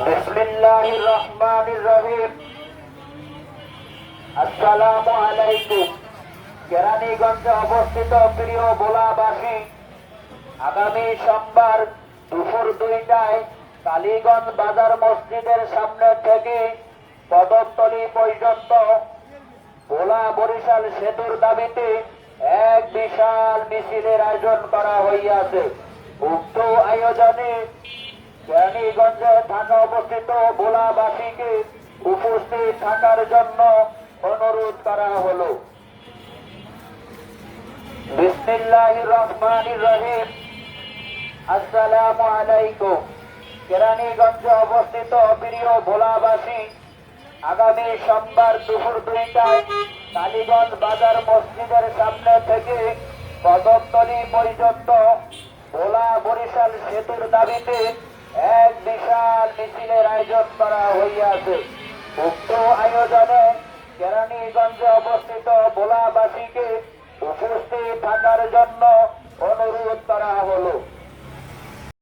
বিসমিল্লাহির রহমানির রহিম। আসসালামু আলাইকুম। কেরানীগঞ্জে অবস্থিত প্রিয় ভোলাবাসী, আগামী সোমবার দুপুর 2টায় কালীগঞ্জ বাজার মসজিদের সামনে থেকে পদতলী পর্যন্ত ভোলা বরিশাল সেতুর দাবিতে এক বিশাল মিছিলের আয়োজন করা হইয়াছে। উক্ত আয়োজনে কেরানীগঞ্জে থাকা অবস্থিত ভোলাবাসীকে উপস্থিত থাকার জন্য অনুরোধ করা হলো। বিসমিল্লাহির রহমানির রহিম। আসসালামু আলাইকুম। কেরানীগঞ্জে অবস্থিত প্রিয় ভোলাবাসী, আগামী সোমবার দুপুর 2টায় কালীগঞ্জ বাজার মসজিদের সামনে থেকে পদতলী পর্যন্ত ভোলা বরিশাল সেতুর দাবিতে এক বিশাল মিছিলের আয়োজন করা হইয়াছে। উক্ত আয়োজনে কেরানীগঞ্জে অবস্থিত ভোলাবাসীকে উপস্থিত থাকার জন্য অনুরোধ করা হলো।